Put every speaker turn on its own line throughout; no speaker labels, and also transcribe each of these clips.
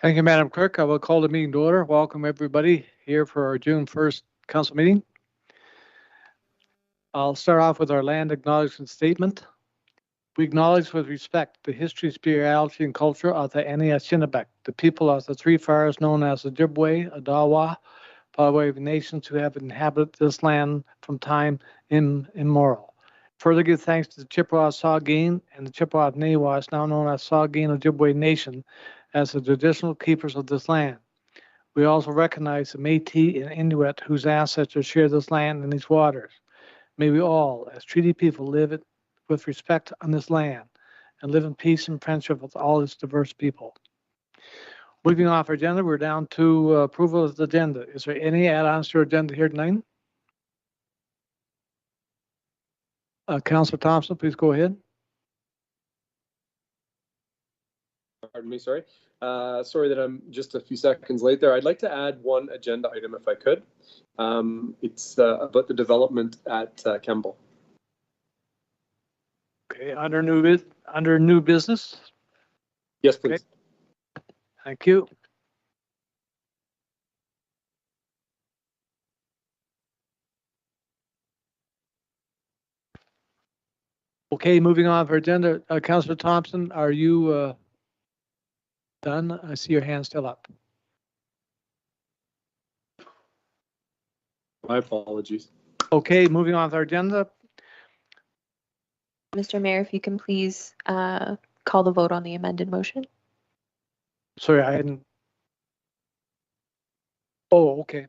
Thank you, Madam Clerk. I will call the meeting to order. Welcome everybody here for our June 1st council meeting. I'll start off with our land acknowledgement statement. We acknowledge with respect the history, spirituality, and culture of the Anishinaabe, the people of the Three Fires known as the Ojibwe, Odawa, Potawatomi nations who have inhabited this land from time immemorial. Further give thanks to the Chippewa Saugeen and the Chippewa Nawas, now known as Saugeen Ojibwe Nation, as the traditional keepers of this land. We also recognize the Métis and Inuit whose ancestors share this land and these waters. May we all, as treaty people, live with respect on this land and live in peace and friendship with all its diverse people. Moving off our agenda, we're down to approval of the agenda. Is there any add-ons to our agenda here tonight? Councilor Thompson, please go ahead.
Pardon me, sorry. Sorry that I'm just a few seconds late there. I'd like to add one agenda item if I could. It's about the development at Kemble.
Okay, under new business.
Yes, please.
Okay. Thank you. Okay, moving on for agenda. Councilor Thompson, are you done? I see your hand still up.
My apologies.
Okay, moving on with our agenda.
Mr. Mayor, if you can please call the vote on the amended motion.
Sorry, I hadn't. Oh, okay.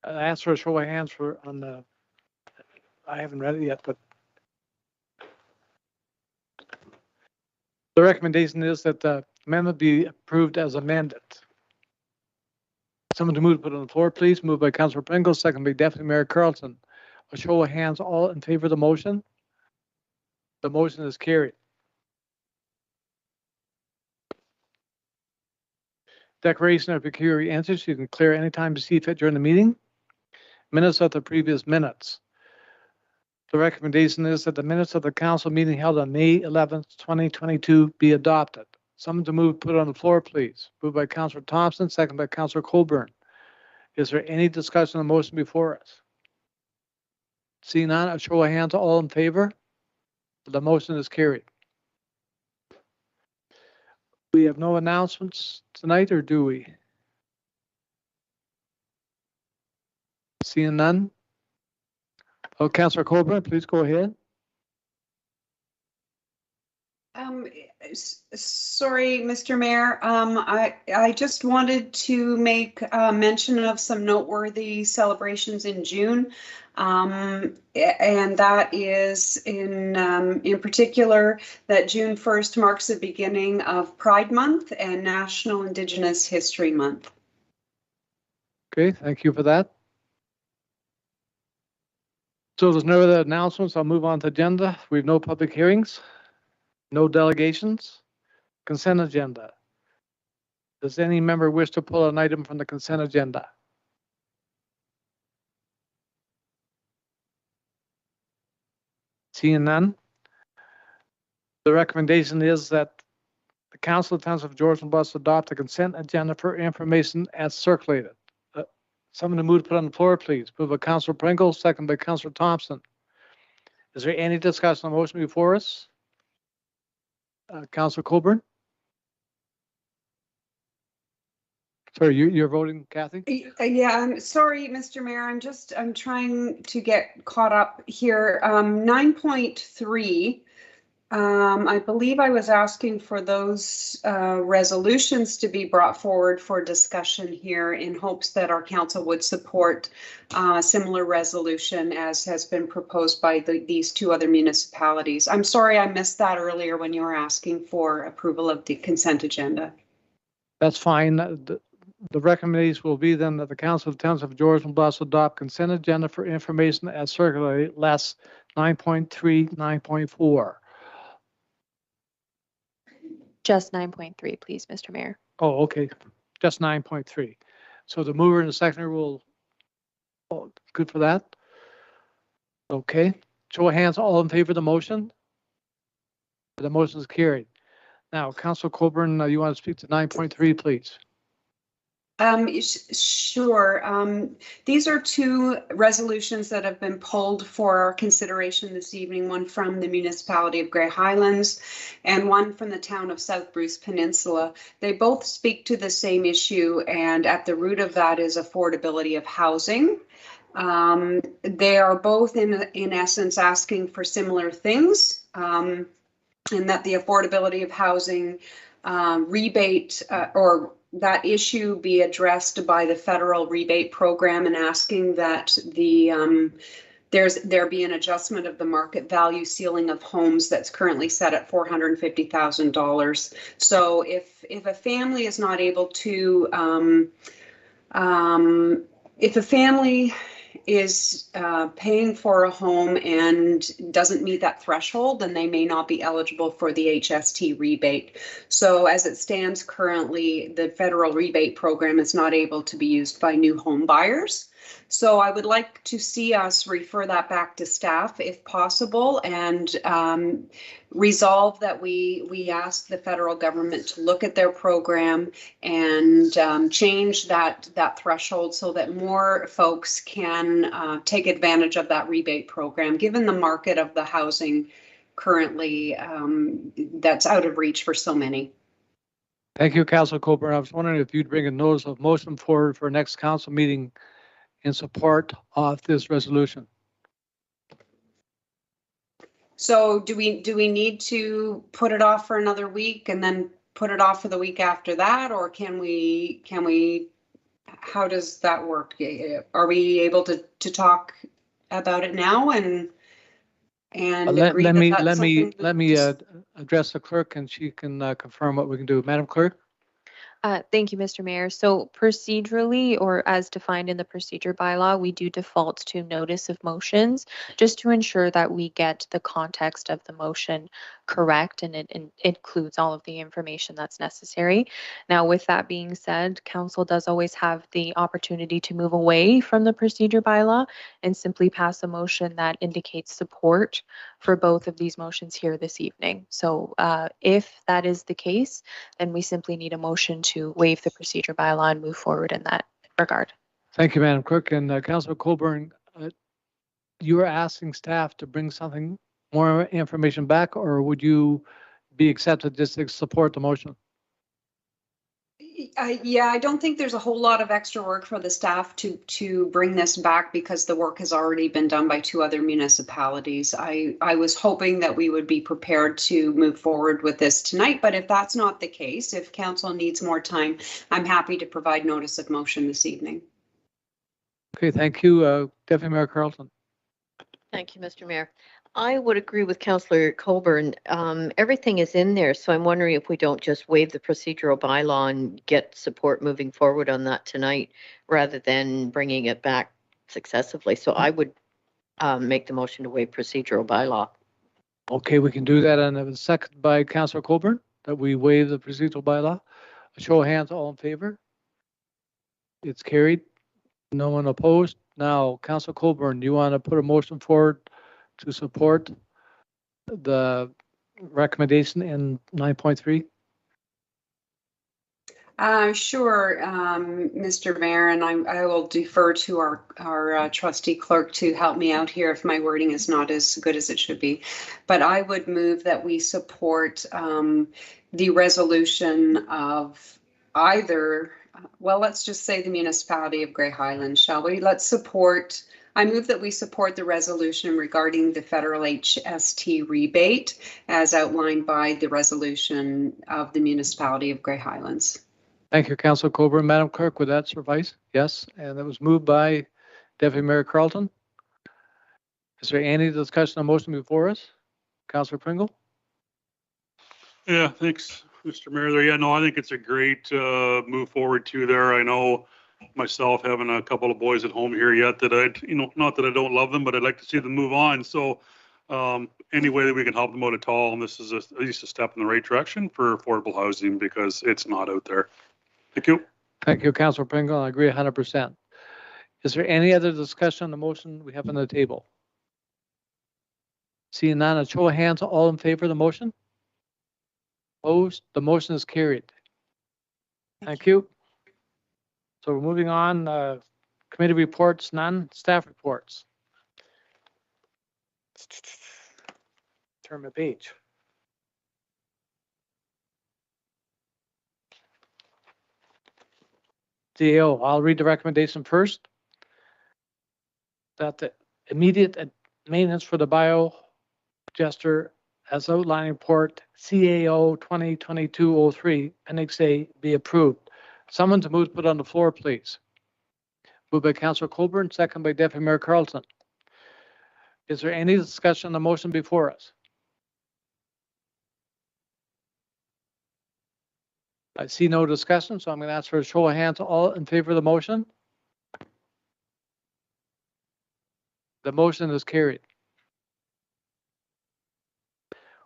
I asked for a show of hands on the. I haven't read it yet, but the recommendation is that the amendment be approved as amended. Someone to move to put on the floor, please. Moved by Councilor Pringle, second by Deputy Mayor Carlson. A show of hands, all in favor of the motion. The motion is carried. Declaration of peculiar interest. You can clear anytime you see fit during the meeting. Minutes of the previous minutes. The recommendation is that the minutes of the council meeting held on May 11th, 2022 be adopted. Someone to move, put it on the floor, please. Moved by Councilor Thompson, second by Councilor Colburn. Is there any discussion on the motion before us? Seeing none, a show of hands, all in favor. The motion is carried. We have no announcements tonight, or do we? Seeing none. Oh, Councilor Colburn, please go ahead.
Sorry, Mr. Mayor. I just wanted to make mention of some noteworthy celebrations in June. And that is in particular that June 1st marks the beginning of Pride Month and National Indigenous History Month.
Okay, thank you for that. So there's no other announcements. I'll move on to agenda. We have no public hearings, no delegations, consent agenda. Does any member wish to pull an item from the consent agenda? Seeing none. The recommendation is that the Council of Towns of Georgian Bus adopt a consent agenda for information as circulated. Someone to move to put on the floor, please. Moved by Councilor Pringle, second by Councilor Thompson. Is there any discussion on the motion before us? Councilor Colburn? Sorry, you're voting, Kathy?
Yeah, I'm sorry, Mr. Mayor. I'm trying to get caught up here. 9.3. I believe I was asking for those resolutions to be brought forward for discussion here in hopes that our council would support a similar resolution as has been proposed by these two other municipalities. I'm sorry I missed that earlier when you were asking for approval of the consent agenda.
That's fine. The recommendation will be then that the Council of Towns of Georgian Bluffs adopt consent agenda for information as circulated, less 9.3, 9.4.
Just 9.3, please, Mr. Mayor.
Oh, okay. Just 9.3. So the mover and the seconder will, oh, good for that. Okay. Show of hands, all in favor of the motion. The motion is carried. Now, Councillor Coburn, you want to speak to 9.3, please?
Sure. These are two resolutions that have been pulled for our consideration this evening, one from the municipality of Grey Highlands and one from the town of South Bruce Peninsula. They both speak to the same issue, and at the root of that is affordability of housing. They are both in essence asking for similar things, and that the affordability of housing rebate or that issue be addressed by the federal rebate program, and asking that there be an adjustment of the market value ceiling of homes that's currently set at $450,000. So if a family is not able to, if a family is paying for a home and doesn't meet that threshold, then they may not be eligible for the HST rebate. So as it stands currently, the federal rebate program is not able to be used by new home buyers. So I would like to see us refer that back to staff if possible, and resolve that we ask the federal government to look at their program and change that threshold so that more folks can take advantage of that rebate program, given the market of the housing currently that's out of reach for so many.
Thank you, Councillor Coburn. I was wondering if you'd bring a notice of motion forward for next council meeting in support of this resolution.
So do we need to put it off for another week and then put it off for the week after that, or can we how does that work? Are we able to talk about it now and agree
let me
something
address the clerk, and she can confirm what we can do. Madam Clerk.
Thank you, Mr. Mayor. So procedurally, or as defined in the procedure bylaw, we do default to notice of motions just to ensure that we get the context of the motion correct and it includes all of the information that's necessary. Now, with that being said, council does always have the opportunity to move away from the procedure bylaw and simply pass a motion that indicates support for both of these motions here this evening. So if that is the case, then we simply need a motion to waive the procedure bylaw and move forward in that regard.
Thank you, Madam Clerk. And Councillor Coburn, you are asking staff to bring something more information back, or would you be accepted just to support the motion?
Yeah, I don't think there's a whole lot of extra work for the staff to bring this back, because the work has already been done by two other municipalities. I was hoping that we would be prepared to move forward with this tonight, but if that's not the case, if council needs more time, I'm happy to provide notice of motion this evening.
Okay, thank you. Deputy Mayor Carleton.
Thank you, Mr. Mayor. I would agree with Councillor Coburn. Everything is in there, so I'm wondering if we don't just waive the procedural bylaw and get support moving forward on that tonight, rather than bringing it back successively. So I would make the motion to waive procedural bylaw.
Okay, we can do that. And it was seconded by Councillor Coburn that we waive the procedural bylaw. A show of hands, all in favor? It's carried. No one opposed. Now, Councillor Coburn, do you want to put a motion forward to support the recommendation in 9.3?
Sure, Mr. Mayor, and I will defer to our trustee clerk to help me out here if my wording is not as good as it should be. But I would move that we support the resolution of either, well, let's just say the municipality of Grey Highlands, shall we? I move that we support the resolution regarding the federal HST rebate as outlined by the resolution of the municipality of Grey Highlands.
Thank you, Councillor Coburn. Madam Clerk, would that suffice? Yes, and it was moved by Deputy Mayor Carleton. Is there any discussion on motion before us? Councillor Pringle?
Yeah, thanks, Mr. Mayor. Yeah, no, I think it's a great move forward to there. I know myself having a couple of boys at home here yet that not that I don't love them, but I'd like to see them move on. So any way that we can help them out at all, and this is at least a step in the right direction for affordable housing, because it's not out there. Thank you.
Thank you, Councillor Pringle. I agree 100%. Is there any other discussion on the motion we have on the table? Seeing none, a show of hands, all in favor of the motion? Opposed? The motion is carried. Thank you. So we're moving on. Committee reports, none. Staff reports. Turn the page. DAO, I'll read the recommendation first. That the immediate maintenance for the biogester as outlined in report CAO 2022-03, Appendix A, be approved. Someone to move to put on the floor, please. Moved by Councillor Colburn, second by Deputy Mayor Carlton. Is there any discussion on the motion before us? I see no discussion, so I'm going to ask for a show of hands. All in favor of the motion? The motion is carried.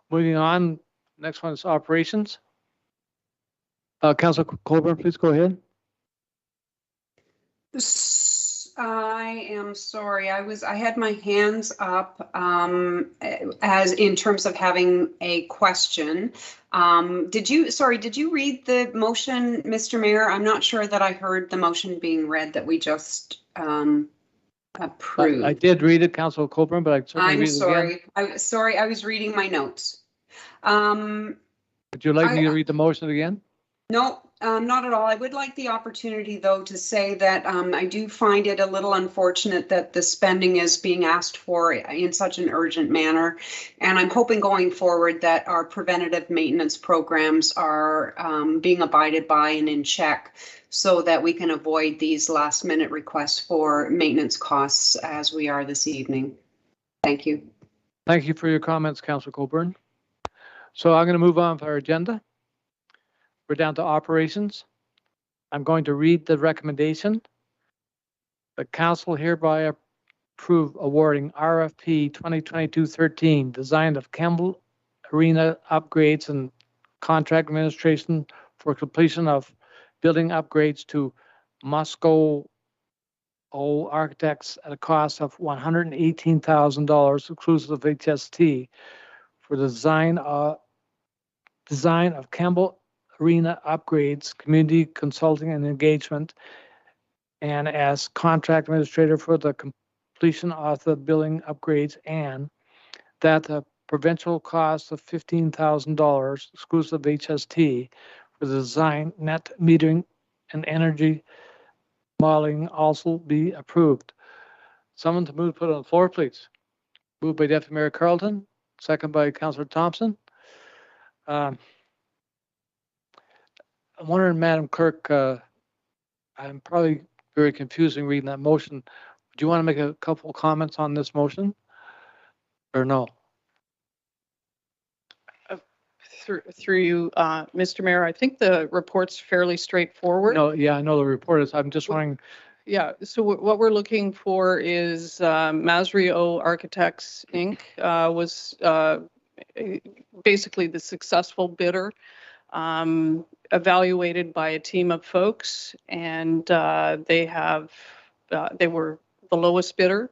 Moving on, next one is operations. Councillor Colburn, please go ahead.
I am sorry. I had my hands up as in terms of having a question. Did you read the motion, Mr. Mayor? I'm not sure that I heard the motion being read that we just approved.
I did read it, Councillor Colburn, but I certainly read it again.
I'm sorry. I was reading my notes.
Would you like me to read the motion again?
No, not at all. I would like the opportunity, though, to say that I do find it a little unfortunate that the spending is being asked for in such an urgent manner. And I'm hoping going forward that our preventative maintenance programs are being abided by and in check so that we can avoid these last minute requests for maintenance costs as we are this evening. Thank you.
Thank you for your comments, Councillor Colburn. So I'm going to move on with our agenda. We're down to operations. I'm going to read the recommendation. The council hereby approve awarding RFP 2022-13, design of Campbell Arena upgrades and contract administration for completion of building upgrades to Musco Architects at a cost of $118,000 inclusive of HST for the design of Campbell Arena upgrades, community consulting and engagement, and as contract administrator for the completion of the building upgrades, and that the provincial cost of $15,000 exclusive of HST for the design, net metering, and energy modeling also be approved. Someone to move to put on the floor, please. Moved by Deputy Mayor Carlton, second by Councillor Thompson. I'm wondering, Madam Clerk, I'm probably very confusing reading that motion. Do you want to make a couple of comments on this motion or no?
Through you, Mr. Mayor, I think the report's fairly straightforward.
No, yeah, I know the report is. I'm just wondering.
Yeah, so what we're looking for is Masrio Architects, Inc. Was basically the successful bidder, evaluated by a team of folks, and they were the lowest bidder.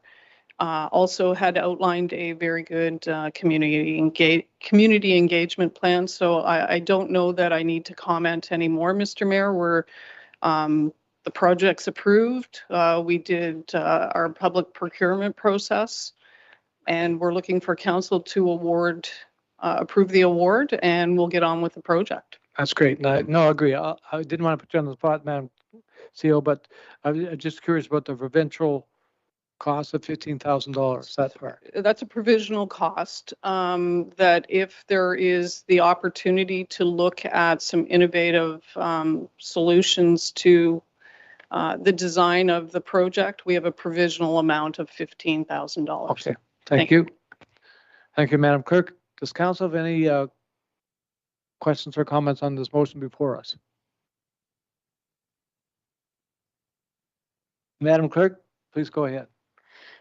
Also had outlined a very good community engagement plan. So I don't know that I need to comment anymore, Mr. Mayor. The project's approved. We did our public procurement process, and we're looking for council to approve the award, and we'll get on with the project.
That's great. No, I agree. I didn't want to put you on the spot, Madam CEO, but I'm just curious about the provincial cost of $15,000, that part.
That's a provisional cost that if there is the opportunity to look at some innovative solutions to the design of the project, we have a provisional amount of $15,000.
Okay, thank you. Thank you, Madam Clerk. Does council have any questions or comments on this motion before us? Madam Clerk, please go ahead.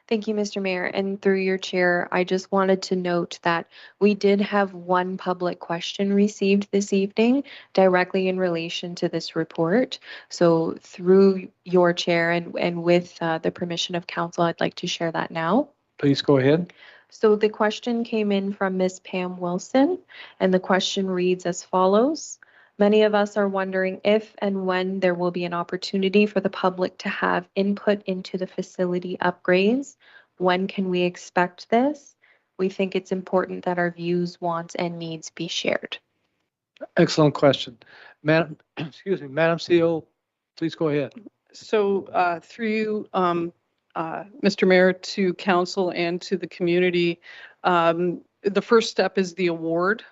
Thank you, Mr. Mayor. And through your chair, I just wanted to note that we did have one public question received this evening directly in relation to this report. So through your chair and with the permission of council, I'd like to share that now.
Please go ahead.
So the question came in from Ms. Pam Wilson, and the question reads as follows. Many of us are wondering if and when there will be an opportunity for the public to have input into the facility upgrades. When can we expect this? We think it's important that our views, wants, and needs be shared.
Excellent question. Madam, excuse me, Madam CEO, please go ahead.
So through you, Mr. Mayor, to council and to the community, the first step is the award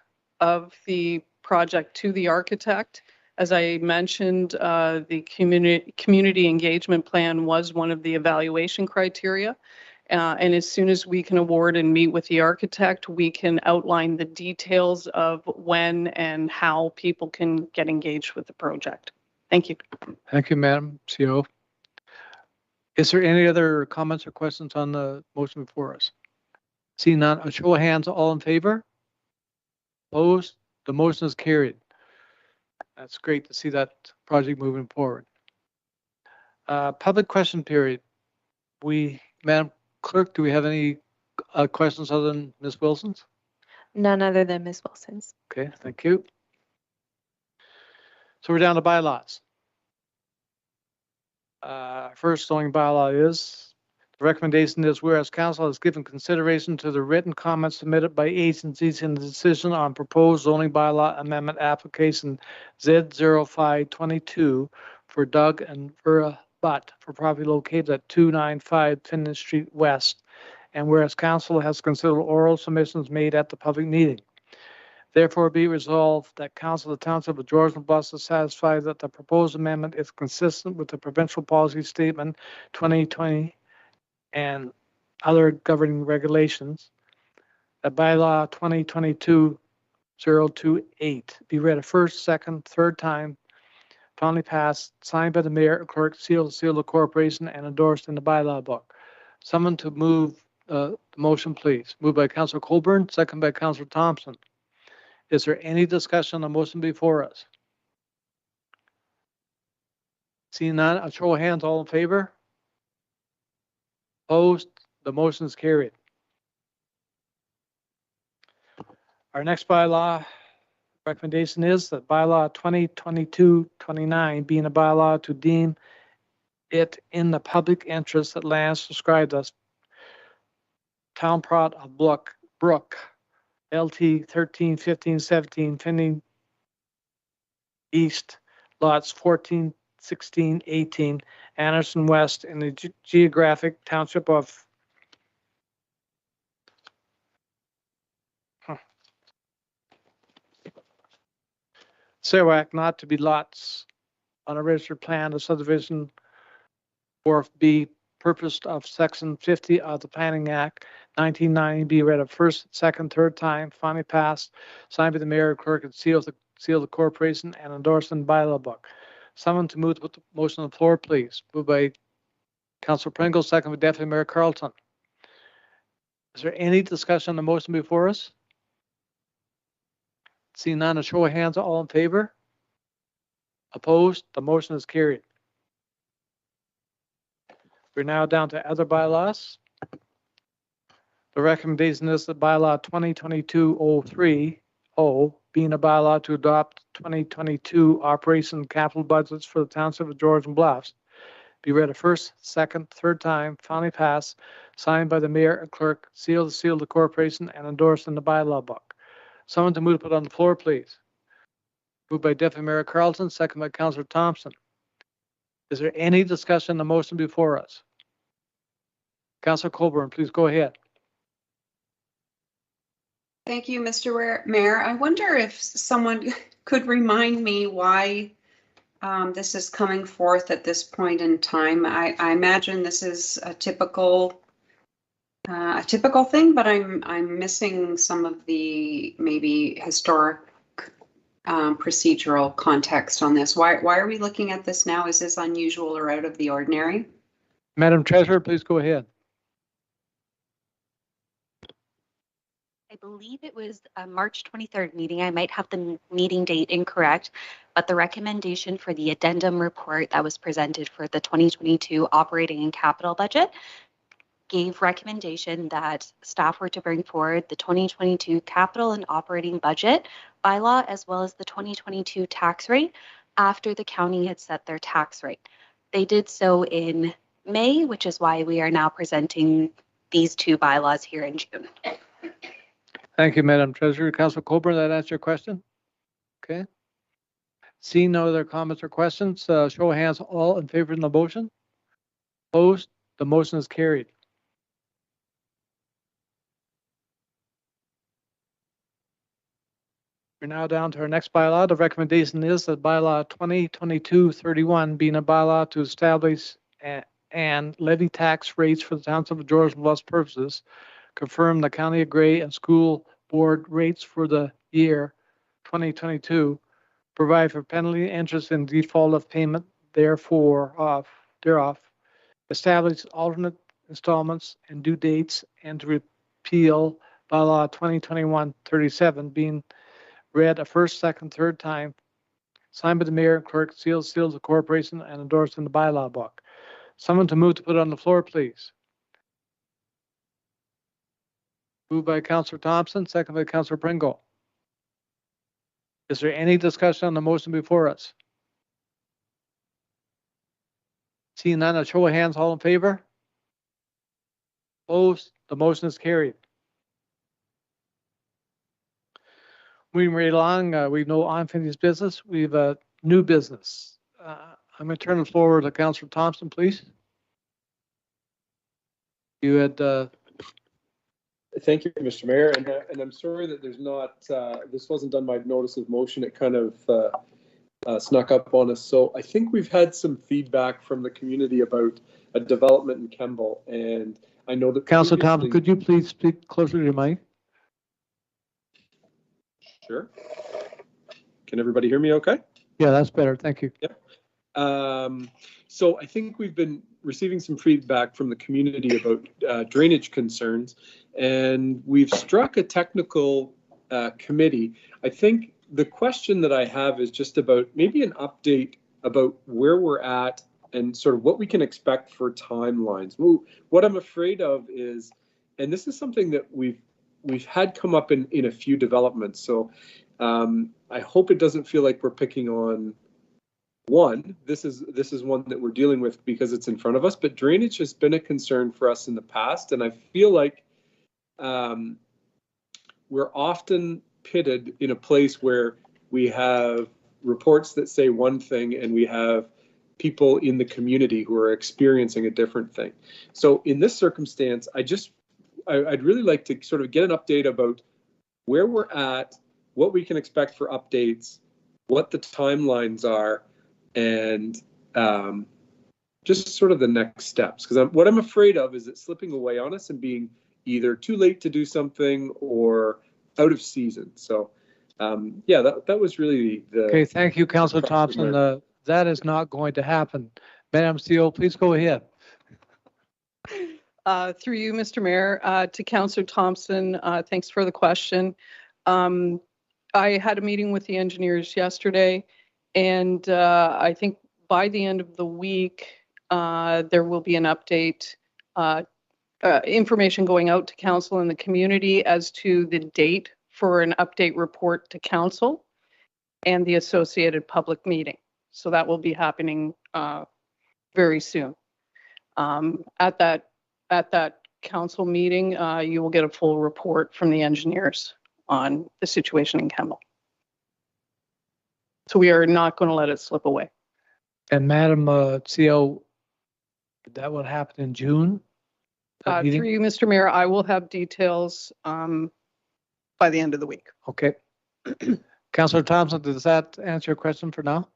of the project to the architect. As I mentioned, the community engagement plan was one of the evaluation criteria. And as soon as we can award and meet with the architect, we can outline the details of when and how people can get engaged with the project. Thank you.
Thank you, Madam CEO. Is there any other comments or questions on the motion before us? Seeing none, a show of hands, all in favor? Opposed? The motion is carried. That's great to see that project moving forward. Public question period. Madam Clerk, do we have any questions other than Ms. Wilson's?
None other than Ms. Wilson's.
Okay, thank you. So we're down to bylaws. First zoning bylaw is, the recommendation is whereas council has given consideration to the written comments submitted by agencies in the decision on proposed zoning bylaw amendment application Z0522 for Doug and Vera Butt for property located at 295 Finnan Street West. And whereas council has considered oral submissions made at the public meeting. Therefore, be resolved that Council of the Township of Georgian Bluffs is satisfied that the proposed amendment is consistent with the provincial policy statement 2020 and other governing regulations. That bylaw 2022-028 be read a first, second, third time, finally passed, signed by the mayor, clerk, seal of the corporation, and endorsed in the bylaw book. Someone to move the motion, please. Moved by Councillor Colburn, second by Councillor Thompson. Is there any discussion on the motion before us? Seeing none, a show of hands, all in favor? Opposed? The motion is carried. Our next bylaw recommendation is that bylaw 2022-29 being a bylaw to deem it in the public interest that lands described as Town Plot of Brook LT 13, 15, 17, Finning East, lots 14, 16, 18, Anderson West in the geographic township of Sarawak, not to be lots on a registered plan of subdivision or be purposed of section 50 of the Planning Act 1990 be read a first, second, third time, finally passed, signed by the mayor, clerk, and seal of the corporation, and endorsed in the bylaw book. Someone to move the motion on the floor, please. Moved by Councillor Pringle, second by Deputy Mayor Carlton. Is there any discussion on the motion before us? Seeing none, a show of hands, all in favor? Opposed? The motion is carried. We're now down to other bylaws. The recommendation is that bylaw 2022-030 being a bylaw to adopt 2022 operation capital budgets for the Township of Georgian Bluffs be read a first, second, third time, finally passed, signed by the mayor and clerk, seal of the corporation, and endorsed in the bylaw book. Someone to move it on the floor, please. Moved by Deputy Mayor Carlton, second by Councillor Thompson. Is there any discussion on the motion before us? Councillor Colburn, please go ahead.
Thank you, Mr. Mayor. I wonder if someone could remind me why this is coming forth at this point in time. I imagine this is a typical thing, but I'm missing some of the maybe historic procedural context on this. Why are we looking at this now? Is this unusual or out of the ordinary?
Madam Treasurer, please go ahead.
I believe it was a March 23rd meeting. I might have the meeting date incorrect, but the recommendation for the addendum report that was presented for the 2022 operating and capital budget gave recommendation that staff were to bring forward the 2022 capital and operating budget bylaw, as well as the 2022 tax rate after the county had set their tax rate. They did so in May, which is why we are now presenting these two bylaws here in June.
Thank you, Madam Treasurer. Councilor Colburn, that answer your question? Okay. Seeing no other comments or questions, show of hands, all in favor of the motion? Opposed? The motion is carried. We're now down to our next bylaw. The recommendation is that bylaw 2022-31 being a bylaw to establish and levy tax rates for the Township of Georgian Bluffs purposes, confirm the County of Grey and School Board rates for the year 2022, provide for penalty, interest, and default of payment thereof, establish alternate installments and due dates, and to repeal bylaw 2021-37 being read a first, second, third time, signed by the mayor and clerk, seals of corporation, and endorsed in the bylaw book. Someone to move to put it on the floor, please. Moved by Councillor Thompson, second by Councillor Pringle. Is there any discussion on the motion before us? Seeing none, a show of hands, all in favor? Opposed? The motion is carried. Moving right along, we've no unfinished business. We've new business. I'm going to turn the floor over to Councillor Thompson, please. You had.
Thank you, Mr. Mayor, and I'm sorry that there's not. This wasn't done by notice of motion. It kind of snuck up on us. So I think we've had some feedback from the community about a development in Kemble, and I know that.
Councillor Thompson, could you please speak closer to your mic?
Sure. Can everybody hear me okay?
Yeah, that's better. Thank you.
Yep. So I think we've been receiving some feedback from the community about drainage concerns, and we've struck a technical committee. I think the question that I have is just about maybe an update about where we're at and sort of what we can expect for timelines. What I'm afraid of is, and this is something that we've had come up in a few developments. So I hope it doesn't feel like we're picking on one. This is one that we're dealing with because it's in front of us, but drainage has been a concern for us in the past. And I feel like we're often pitted in a place where we have reports that say one thing and we have people in the community who are experiencing a different thing. So in this circumstance, I'd really like to sort of get an update about where we're at, what we can expect for updates, what the timelines are, and just sort of the next steps. Because what I'm afraid of is it slipping away on us and being either too late to do something or out of season. So yeah, that was really the.
Okay, thank you, Councillor Thompson. That is not going to happen. Madam CEO, please go ahead.
Through you, Mr. Mayor, to Councillor Thompson, thanks for the question. I had a meeting with the engineers yesterday, and I think by the end of the week, there will be an update, information going out to council and the community as to the date for an update report to council and the associated public meeting. So that will be happening very soon. At that council meeting, you will get a full report from the engineers on the situation in Kemble. So we are not going to let it slip away.
And Madam CEO, that will happen in June?
Through you, Mr. Mayor, I will have details by the end of the week.
Okay. Councillor Thompson, does that answer your question for now?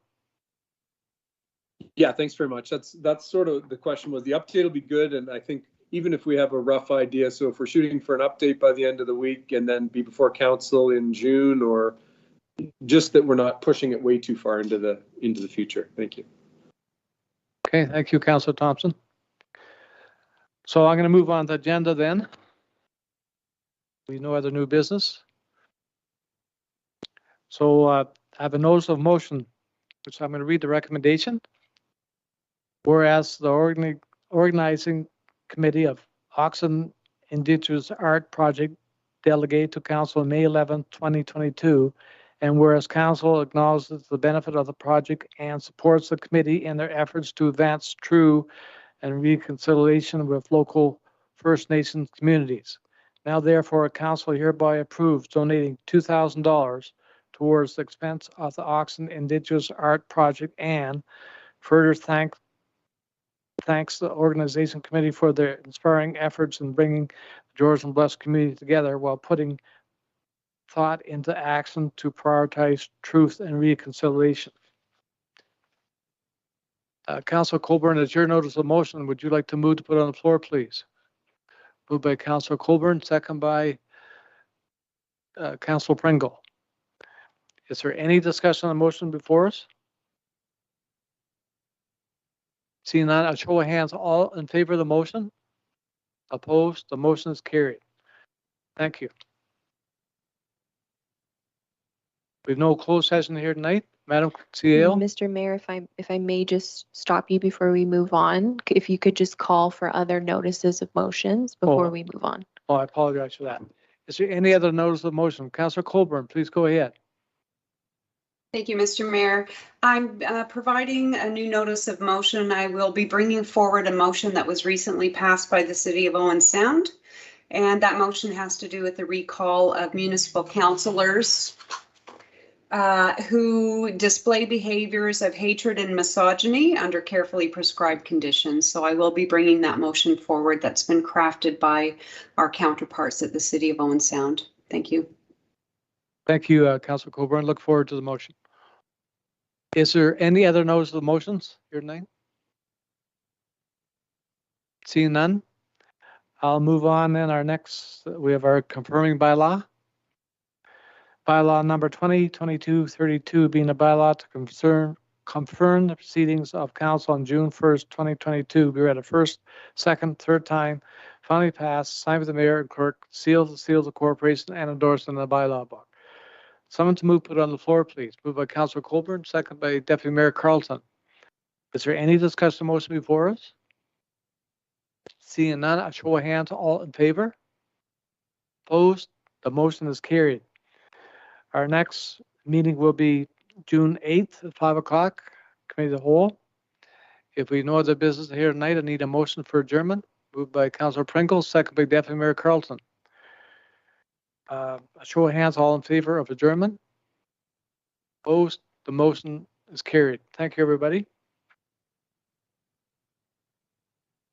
Yeah, thanks very much. That's sort of the question. Was the update will be good, and I think even if we have a rough idea, so if we're shooting for an update by the end of the week and then be before council in June, or just that we're not pushing it way too far into the future. Thank you.
Okay, thank you, Councillor Thompson. So I'm going to move on to the agenda then. We have no other new business. So I have a notice of motion, which I'm going to read the recommendation. Whereas the organizing committee of Oxen Indigenous Art Project delegated to council on May 11, 2022. And whereas council acknowledges the benefit of the project and supports the committee in their efforts to advance true and reconciliation with local First Nations communities. Now therefore, council hereby approves donating $2,000 towards the expense of the Oxen Indigenous Art Project, and further thanks the organization committee for their inspiring efforts in bringing the Georgian Blessed community together while putting thought into action to prioritize truth and reconciliation. Councilor Colburn, as your notice of motion, would you like to move to put on the floor, please? Moved by Councilor Colburn, second by Councilor Pringle. Is there any discussion on the motion before us? Seeing none, a show of hands, all in favor of the motion? Opposed? The motion is carried. Thank you. We have no closed session here tonight. Madam CEO?
Mr. Mayor, if I may just stop you before we move on, if you could just call for other notices of motions before we move on.
Oh, I apologize for that. Is there any other notice of motion? Councilor Colburn, please go ahead.
Thank you, Mr. Mayor. I'm providing a new notice of motion. I will be bringing forward a motion that was recently passed by the City of Owen Sound. And that motion has to do with the recall of municipal councillors who display behaviors of hatred and misogyny under carefully prescribed conditions. So I will be bringing that motion forward that's been crafted by our counterparts at the City of Owen Sound. Thank you.
Thank you, Councilor Colburn. Look forward to the motion. Is there any other notice of motions here tonight? Seeing none, I'll move on then. Our next, we have our confirming bylaw. Bylaw number 2022-32 being a bylaw to confirm the proceedings of council on June 1st, 2022. Be read a first, second, third time, finally passed, signed with the mayor and clerk, sealed the corporation, and endorsed in the bylaw book. Someone to move, put on the floor, please. Moved by Councilor Colburn, second by Deputy Mayor Carlton. Is there any discussion motion before us? Seeing none, a show of hands, all in favor? Opposed? The motion is carried. Our next meeting will be June 8th at 5 o'clock, committee of the whole. If we no other business here tonight, I need a motion for adjournment. Moved by Councilor Pringle, second by Deputy Mayor Carlton. A show of hands, all in favor of adjournment? Opposed? The motion is carried. Thank you, everybody.